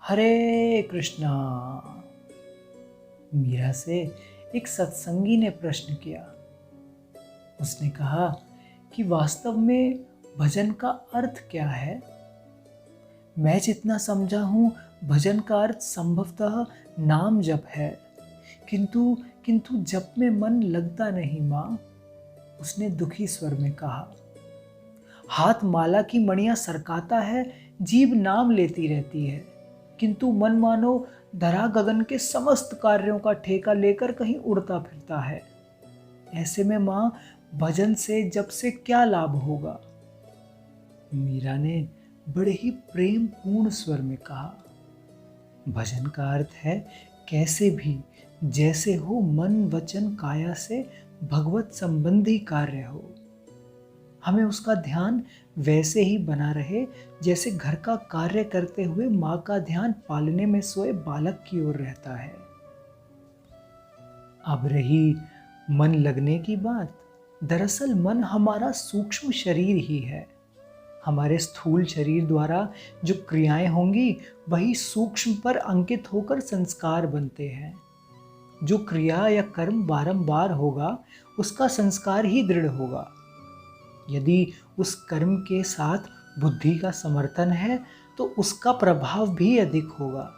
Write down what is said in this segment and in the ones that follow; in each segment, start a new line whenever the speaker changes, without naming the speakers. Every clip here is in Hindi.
हरे कृष्णा। मीरा से एक सत्संगी ने प्रश्न किया। उसने कहा कि वास्तव में भजन का अर्थ क्या है। मैं जितना समझा हूँ भजन का अर्थ संभवतः नाम जप है, किंतु किंतु जप में मन लगता नहीं माँ। उसने दुखी स्वर में कहा। हाथ माला की मणियां सरकाता है, जीभ नाम लेती रहती है, किंतु मन मानो धरा गगन के समस्त कार्यों का ठेका लेकर कहीं उड़ता फिरता है। ऐसे में माँ भजन से जप से क्या लाभ होगा। मीरा ने बड़े ही प्रेम पूर्ण स्वर में कहा, भजन का अर्थ है कैसे भी जैसे हो मन वचन काया से भगवत संबंधी कार्य हो। हमें उसका ध्यान वैसे ही बना रहे जैसे घर का कार्य करते हुए माँ का ध्यान पालने में सोए बालक की ओर रहता है। अब रही मन लगने की बात, दरअसल मन हमारा सूक्ष्म शरीर ही है। हमारे स्थूल शरीर द्वारा जो क्रियाएं होंगी वही सूक्ष्म पर अंकित होकर संस्कार बनते हैं। जो क्रिया या कर्म बारंबार होगा उसका संस्कार ही दृढ़ होगा। यदि उस कर्म के साथ बुद्धि का समर्थन है तो उसका प्रभाव भी अधिक होगा।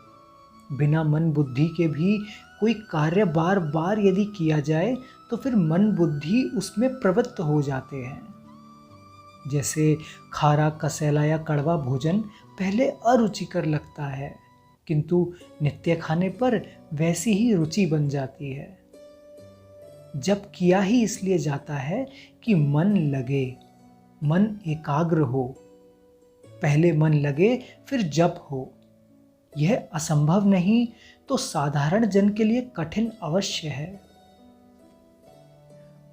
बिना मन बुद्धि के भी कोई कार्य बार बार यदि किया जाए तो फिर मन बुद्धि उसमें प्रवृत्त हो जाते हैं। जैसे खारा कसैला या कड़वा भोजन पहले अरुचिकर लगता है, किंतु नित्य खाने पर वैसी ही रुचि बन जाती है। जप किया ही इसलिए जाता है कि मन लगे, मन एकाग्र हो। पहले मन लगे फिर जप हो। यह असंभव नहीं तो साधारण जन के लिए कठिन अवश्य है।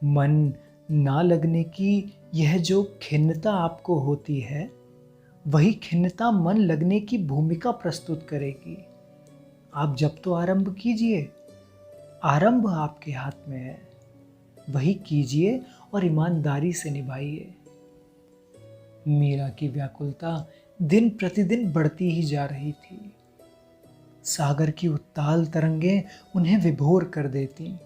मन ना लगने की यह जो खिन्नता आपको होती है, वही खिन्नता मन लगने की भूमिका प्रस्तुत करेगी। आप जप तो आरंभ कीजिए, आरंभ आपके हाथ में है, वही कीजिए और ईमानदारी से निभाइए। मीरा की व्याकुलता दिन प्रतिदिन बढ़ती ही जा रही थी। सागर की उत्ताल तरंगें उन्हें विभोर कर देती,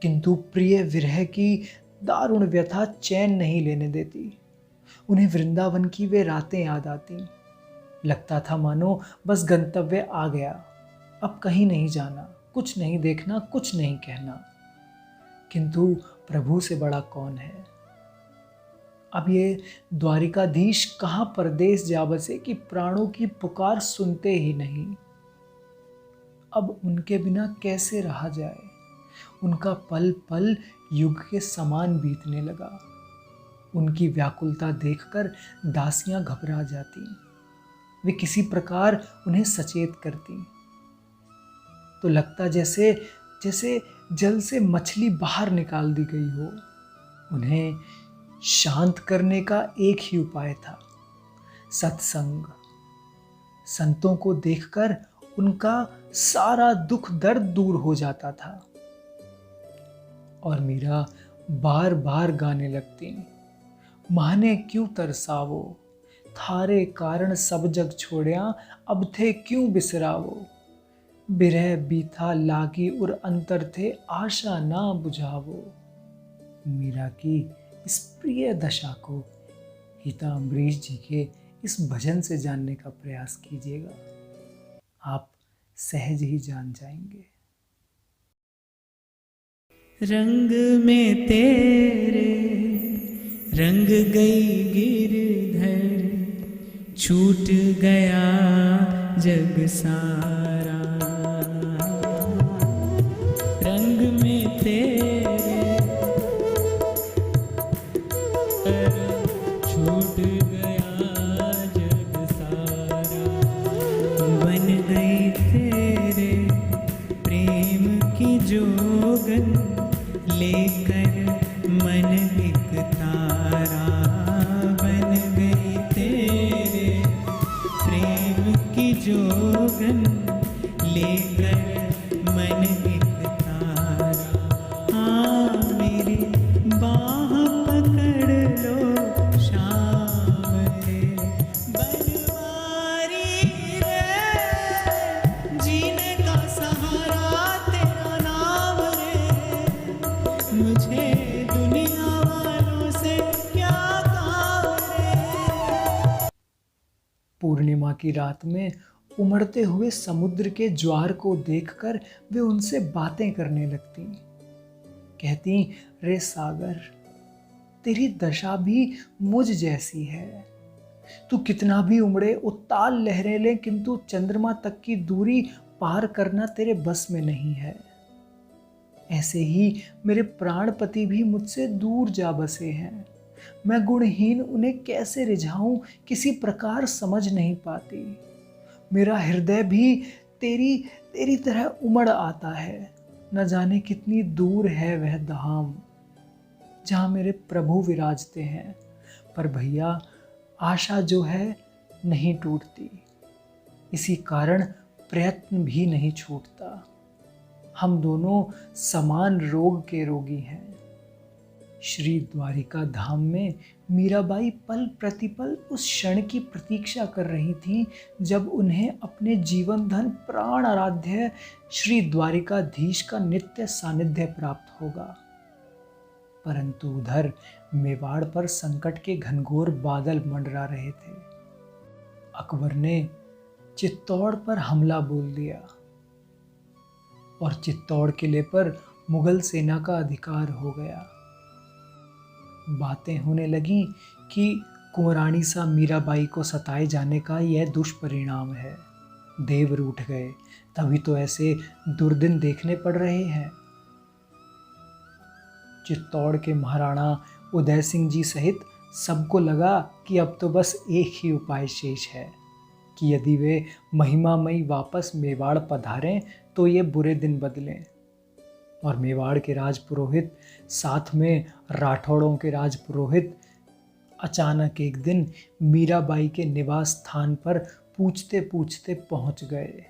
किंतु प्रिय विरह की दारुण व्यथा चैन नहीं लेने देती। उन्हें वृंदावन की वे रातें याद आती। लगता था मानो बस गंतव्य आ गया, अब कहीं नहीं जाना, कुछ नहीं देखना, कुछ नहीं कहना। किंतु प्रभु से बड़ा कौन है। अब ये द्वारिकाधीश कहाँ परदेश जा बसे कि प्राणों की पुकार सुनते ही नहीं। अब उनके बिना कैसे रहा जाए। उनका पल पल युग के समान बीतने लगा। उनकी व्याकुलता देखकर दासियां घबरा जाती। वे किसी प्रकार उन्हें सचेत करती तो लगता जैसे जैसे जल से मछली बाहर निकाल दी गई हो। उन्हें शांत करने का एक ही उपाय था, सत्संग। संतों को देखकर उनका सारा दुख दर्द दूर हो जाता था। और मीरा बार बार गाने लगती, माने क्यों तरसावो, थारे कारण सब जग छोड़िया, अब थे क्यों बिसरावो। बिरह बीथा लागी उर अंतर थे, आशा ना बुझावो। मीरा की इस प्रिय दशा को गीता अम्बरीश जी के इस भजन से जानने का प्रयास कीजिएगा, आप सहज ही जान जाएंगे।
रंग में तेरे रंग गई गिरधर, छूट गया जग सारा। रंग में तेरे छूट गया जग सारा। बन गई तेरे प्रेम की जोगन, लेकर मन एक तारा। बन गई तेरे प्रेम की जोगन, लेकर मन एक तारा। हाँ मेरी बाह पकड़ लो शाम रे, बनवारी
पूर्णिमा की रात में उमड़ते हुए समुद्र के ज्वार को देखकर वे उनसे बातें करने लगती। कहती, रे सागर, तेरी दशा भी मुझ जैसी है। तू कितना भी उमड़े, उत्ताल लहरें ले, किंतु चंद्रमा तक की दूरी पार करना तेरे बस में नहीं है। ऐसे ही मेरे प्राणपति भी मुझसे दूर जा बसे हैं। मैं गुणहीन उन्हें कैसे रिझाऊं, किसी प्रकार समझ नहीं पाती। मेरा हृदय भी तेरी तेरी तरह उमड़ आता है। न जाने कितनी दूर है वह धाम जहाँ मेरे प्रभु विराजते हैं। पर भैया, आशा जो है नहीं टूटती, इसी कारण प्रयत्न भी नहीं छूटता। हम दोनों समान रोग के रोगी हैं। श्री द्वारिका धाम में मीराबाई पल प्रतिपल उस क्षण की प्रतीक्षा कर रही थी जब उन्हें अपने जीवन धन प्राण आराध्य श्री द्वारिकाधीश का नित्य सानिध्य प्राप्त होगा। परंतु उधर मेवाड़ पर संकट के घनघोर बादल मंडरा रहे थे। अकबर ने चित्तौड़ पर हमला बोल दिया और चित्तौड़ किले पर मुगल सेना का अधिकार हो गया। बातें होने लगी कि कुंवरानी सा मीराबाई को सताए जाने का यह दुष्परिणाम है। देव रूठ गए, तभी तो ऐसे दुर्दिन देखने पड़ रहे हैं। चित्तौड़ के महाराणा उदय सिंह जी सहित सबको लगा कि अब तो बस एक ही उपाय शेष है कि यदि वे महिमामयी वापस मेवाड़ पधारें तो ये बुरे दिन बदलें। और मेवाड़ के राजपुरोहित, साथ में राठौड़ों के राजपुरोहित अचानक एक दिन मीराबाई के निवास स्थान पर पूछते पूछते पहुंच गए।